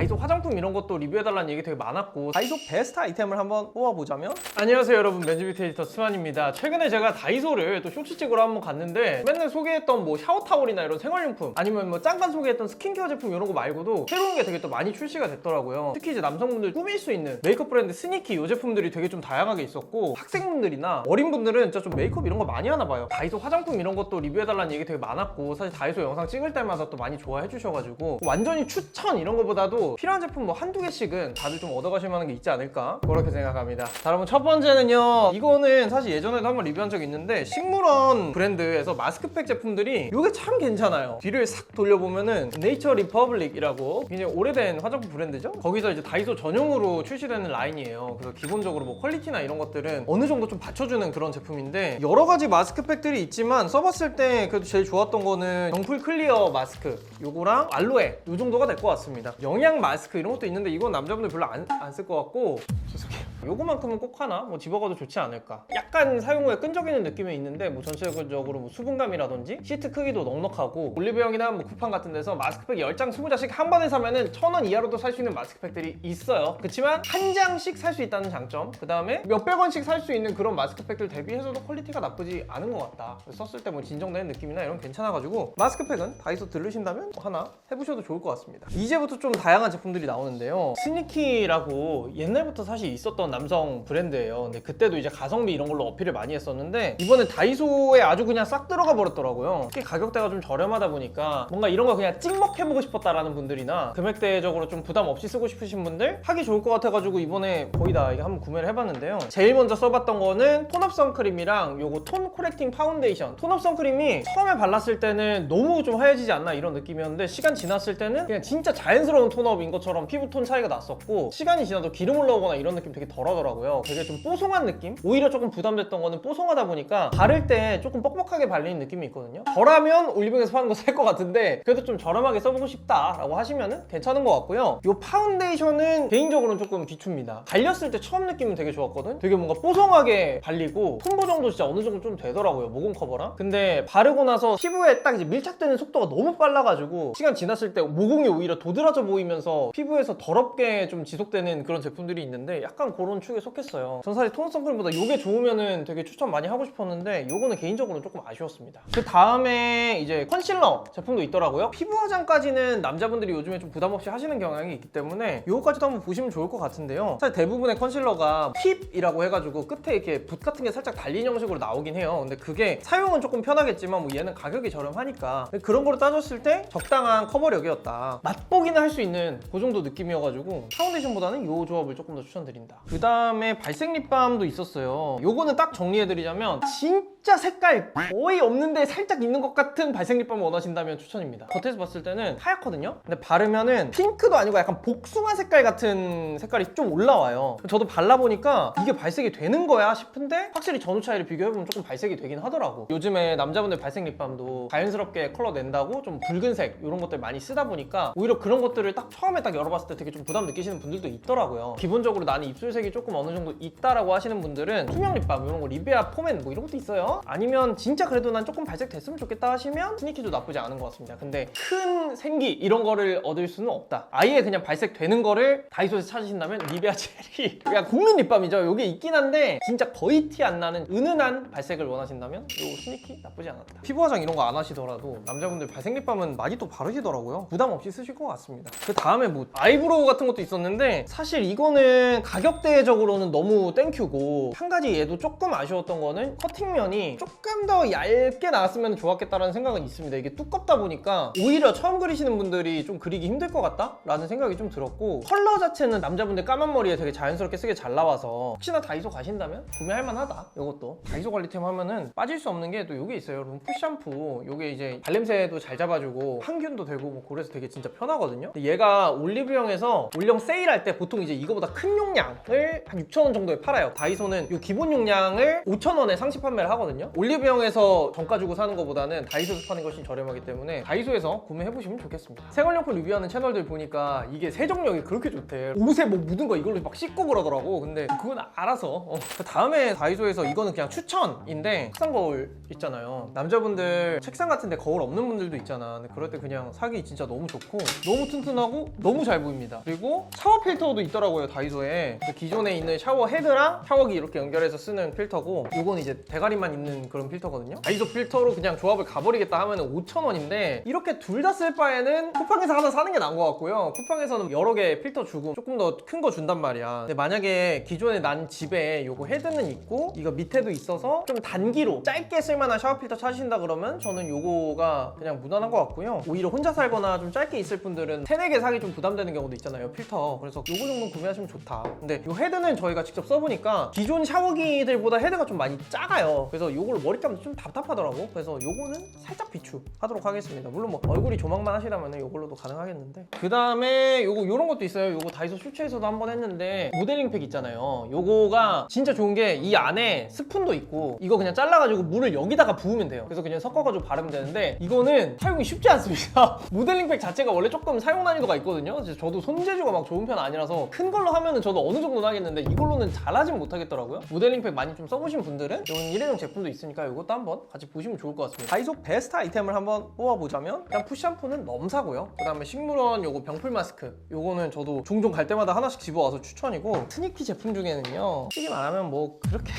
다이소 화장품 이런 것도 리뷰해달라는 얘기 되게 많았고 다이소 베스트 아이템을 한번 뽑아보자면 안녕하세요 여러분, 맨즈뷰티 에디터 스만입니다. 최근에 제가 다이소를 또 쇼츠 찍으러 한번 갔는데 맨날 소개했던 뭐 샤워타월이나 이런 생활용품 아니면 뭐 잠깐 소개했던 스킨케어 제품 이런 거 말고도 새로운 게 되게 또 많이 출시가 됐더라고요. 특히 이제 남성분들 꾸밀 수 있는 메이크업 브랜드 스니키 이 제품들이 되게 좀 다양하게 있었고 학생분들이나 어린분들은 진짜 좀 메이크업 이런 거 많이 하나 봐요. 다이소 화장품 이런 것도 리뷰해달라는 얘기 되게 많았고 사실 다이소 영상 찍을 때마다 또 많이 좋아해 주셔가지고 완전히 추천 이런 거보다도 필요한 제품 뭐 한두 개씩은 다들 좀 얻어가실 만한 게 있지 않을까 그렇게 생각합니다. 자, 여러분 첫 번째는요, 이거는 사실 예전에도 한번 리뷰한 적이 있는데 식물원 브랜드에서 마스크팩 제품들이 이게 참 괜찮아요. 뒤를 싹 돌려보면은 네이처 리퍼블릭이라고 굉장히 오래된 화장품 브랜드죠. 거기서 이제 다이소 전용으로 출시되는 라인이에요. 그래서 기본적으로 뭐 퀄리티나 이런 것들은 어느 정도 좀 받쳐주는 그런 제품인데 여러 가지 마스크팩들이 있지만 써봤을 때 그래도 제일 좋았던 거는 정풀 클리어 마스크 요거랑 알로에 요 정도가 될 것 같습니다. 영양 마스크 이런 것도 있는데 이건 남자분들 별로 안 쓸 것 같고 죄송해요. 요거만큼은 꼭 하나 뭐 집어가도 좋지 않을까. 약간 사용 후에 끈적이는 느낌이 있는데 뭐 전체적으로 뭐 수분감이라든지 시트 크기도 넉넉하고 올리브영이나 뭐 쿠팡 같은 데서 마스크팩 10장 20장씩 한 번에 사면은 1,000원 이하로도 살 수 있는 마스크팩들이 있어요. 그렇지만 한 장씩 살 수 있다는 장점, 그 다음에 몇백 원씩 살 수 있는 그런 마스크팩들 대비해서도 퀄리티가 나쁘지 않은 것 같다. 썼을 때 뭐 진정되는 느낌이나 이런 괜찮아가지고 마스크팩은 다이소 들르신다면 하나 해보셔도 좋을 것 같습니다. 이제부터 좀 다양한 제품들이 나오는데요, 스니키라고 옛날부터 사실 있었던 남성 브랜드예요. 근데 그때도 이제 가성비 이런 걸로 어필을 많이 했었는데 이번에 다이소에 아주 그냥 싹 들어가 버렸더라고요. 특히 가격대가 좀 저렴하다 보니까 뭔가 이런 거 그냥 찍먹해보고 싶었다라는 분들이나 금액대적으로 좀 부담 없이 쓰고 싶으신 분들 하기 좋을 것 같아가지고 이번에 거의 다 이게 한번 구매를 해봤는데요. 제일 먼저 써봤던 거는 톤업 선크림이랑 요거 톤 코렉팅 파운데이션. 톤업 선크림이 처음에 발랐을 때는 너무 좀 하얘지지 않나 이런 느낌이었는데 시간 지났을 때는 그냥 진짜 자연스러운 톤업인 것처럼 피부톤 차이가 났었고 시간이 지나도 기름 올라오거나 이런 느낌 되게 덜하더라고요. 되게 좀 뽀송한 느낌? 오히려 조금 부담됐던 거는 뽀송하다 보니까 바를 때 조금 뻑뻑하게 발리는 느낌이 있거든요. 저라면 올리브영에서 파는 거 살 것 같은데 그래도 좀 저렴하게 써보고 싶다라고 하시면은 괜찮은 것 같고요. 요 파운데이션은 개인적으로는 조금 비춥니다. 발렸을 때 처음 느낌은 되게 좋았거든? 되게 뭔가 뽀송하게 발리고 톤보 정도 진짜 어느 정도 좀 되더라고요, 모공 커버랑. 근데 바르고 나서 피부에 딱 이제 밀착되는 속도가 너무 빨라가지고 시간 지났을 때 모공이 오히려 도드라져 보이면서 피부에서 더럽게 좀 지속되는 그런 제품들이 있는데 약간 그런 축에 속했어요. 전 사실 톤업 선크림보다 요게 좋으면은 되게 추천 많이 하고 싶었는데 요거는 개인적으로 조금 아쉬웠습니다. 그 다음에 이제 컨실러 제품도 있더라고요. 피부 화장까지는 남자분들이 요즘에 좀 부담 없이 하시는 경향이 있기 때문에 요거까지도 한번 보시면 좋을 것 같은데요. 사실 대부분의 컨실러가 팁이라고 해가지고 끝에 이렇게 붓 같은 게 살짝 달린 형식으로 나오긴 해요. 근데 그게 사용은 조금 편하겠지만 뭐 얘는 가격이 저렴하니까 그런 거로 따졌을 때 적당한 커버력이었다. 맛보기는 할 수 있는 그 정도 느낌이어가지고 파운데이션보다는 요 조합을 조금 더 추천드린다. 그 다음에 발색 립밤도 있었어요. 요거는 딱 정리해드리자면 진짜 색깔 거의 없는데 살짝 있는 것 같은 발색 립밤을 원하신다면 추천입니다. 겉에서 봤을 때는 하얗거든요? 근데 바르면은 핑크도 아니고 약간 복숭아 색깔 같은 색깔이 좀 올라와요. 저도 발라보니까 이게 발색이 되는 거야 싶은데 확실히 전후 차이를 비교해보면 조금 발색이 되긴 하더라고. 요즘에 남자분들 발색 립밤도 자연스럽게 컬러 낸다고 좀 붉은색 이런 것들 많이 쓰다 보니까 오히려 그런 것들을 딱 처음에 딱 열어봤을 때 되게 좀 부담 느끼시는 분들도 있더라고요. 기본적으로 나는 입술색이 조금 어느 정도 있다라고 하시는 분들은 투명 립밤 이런 거 리베아 포맨 뭐 이런 것도 있어요. 아니면 진짜 그래도 난 조금 발색 됐으면 좋겠다 하시면 스니키도 나쁘지 않은 것 같습니다. 근데 큰 생기 이런 거를 얻을 수는 없다. 아예 그냥 발색 되는 거를 다이소에서 찾으신다면 리베아 체리 그냥 국민 립밤이죠. 이게 있긴 한데 진짜 거의 티 안 나는 은은한 발색을 원하신다면 요 스니키 나쁘지 않았다. 피부 화장 이런 거 안 하시더라도 남자분들 발색 립밤은 많이 또 바르시더라고요. 부담 없이 쓰실 것 같습니다. 그 다음에 뭐 아이브로우 같은 것도 있었는데 사실 이거는 가격대적으로는 너무 땡큐고 한 가지 얘도 조금 아쉬웠던 거는 커팅면이 조금 더 얇게 나왔으면 좋았겠다라는 생각은 있습니다. 이게 두껍다 보니까 오히려 처음 그리시는 분들이 좀 그리기 힘들 것 같다? 라는 생각이 좀 들었고 컬러 자체는 남자분들 까만 머리에 되게 자연스럽게 쓰게 잘 나와서 혹시나 다이소 가신다면 구매할 만하다. 이것도 다이소 관리템 하면은 빠질 수 없는 게 또 이게 있어요. 룸프 샴푸. 이게 이제 발냄새도 잘 잡아주고 항균도 되고 뭐 그래서 되게 진짜 편하거든요. 근데 얘가 올리브영에서 올영 세일할 때 보통 이제 이거보다 큰 용량을 한 6,000원 정도에 팔아요. 다이소는 이 기본 용량을 5,000원에 상시 판매를 하거든요. 싸거든요. 올리브영에서 정가 주고 사는 것보다는 다이소에서 파는 것이 저렴하기 때문에 다이소에서 구매해보시면 좋겠습니다. 생활용품 리뷰하는 채널들 보니까 이게 세정력이 그렇게 좋대. 옷에 뭐 묻은 거 이걸로 막 씻고 그러더라고. 근데 그건 알아서 다음에 다이소에서 이거는 그냥 추천인데 책상 거울 있잖아요. 남자분들 책상 같은데 거울 없는 분들도 있잖아. 근데 그럴 때 그냥 사기 진짜 너무 좋고 너무 튼튼하고 너무 잘 보입니다. 그리고 샤워 필터도 있더라고요, 다이소에. 기존에 있는 샤워 헤드랑 샤워기 이렇게 연결해서 쓰는 필터고, 요건 이제 대가리만 있는 그런 필터거든요. 다이소 필터로 그냥 조합을 가버리겠다 하면 5,000원인데 이렇게 둘 다 쓸 바에는 쿠팡에서 하나 사는 게 나은 것 같고요. 쿠팡에서는 여러 개 필터 주고 조금 더 큰 거 준단 말이야. 근데 만약에 기존에 난 집에 요거 헤드는 있고 이거 밑에도 있어서 좀 단기로 짧게 쓸만한 샤워 필터 찾으신다 그러면 저는 요거가 그냥 무난한 것 같고요. 오히려 혼자 살거나 좀 짧게 있을 분들은 3-4개 사기 좀 부담되는 경우도 있잖아요, 필터. 그래서 요거 정도 구매하시면 좋다. 근데 요 헤드는 저희가 직접 써보니까 기존 샤워기들보다 헤드가 좀 많이 작아요. 그래서 요걸 머리 감면 좀 답답하더라고. 그래서 요거는 살짝 비추하도록 하겠습니다. 물론 뭐 얼굴이 조망만 하시다면 요걸로도 가능하겠는데, 그 다음에 요런 것도 있어요. 요거 다이소 슈츠에서도 한번 했는데 모델링 팩 있잖아요. 요거가 진짜 좋은 게 이 안에 스푼도 있고 이거 그냥 잘라가지고 물을 여기다가 부으면 돼요. 그래서 그냥 섞어가지고 바르면 되는데 이거는 사용이 쉽지 않습니다. 모델링 팩 자체가 원래 조금 사용 난이도가 있거든요. 저도 손재주가 막 좋은 편 아니라서 큰 걸로 하면은 저도 어느 정도는 하겠는데 이걸로는 잘하진 못하겠더라고요. 모델링 팩 많이 좀 써보신 분들은 이건 일회용 제품도 있으니까 이것도 한번 같이 보시면 좋을 것 같습니다. 다이소 베스트 아이템을 한번 뽑아보자면 일단 푸샴푸는 넘사고요. 그 다음에 식물원 요거 병풀 마스크, 요거는 저도 종종 갈 때마다 하나씩 집어와서 추천이고, 스니키 제품 중에는요 솔직히 말하면 뭐 그렇게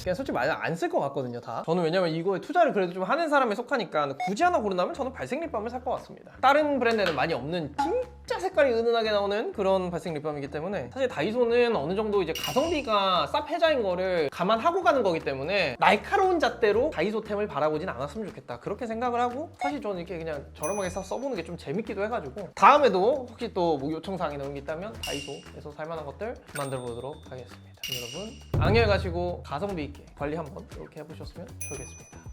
그냥 솔직히 많이 안 쓸 것 같거든요, 다. 저는 왜냐면 이거에 투자를 그래도 좀 하는 사람에 속하니까 굳이 하나 고른다면 저는 발색 립밤을 살 것 같습니다. 다른 브랜드에는 많이 없는 진짜 색깔이 은은하게 나오는 그런 발색 립밤이기 때문에 사실 다이소는 어느 정도 이제 가성비가 쌉 해자인 거를 감안하고 가는 거기 때문에 날카로운 잣대로 다이소템을 바라보진 않았으면 좋겠다, 그렇게 생각을 하고 사실 저는 이렇게 그냥 저렴하게 써보는 게 좀 재밌기도 해가지고 다음에도 혹시 또 뭐 요청사항이 나온 게 있다면 다이소에서 살만한 것들 만들어 보도록 하겠습니다. 여러분 안녕히 가시고 가성비 있게 관리 한번 이렇게 해보셨으면 좋겠습니다.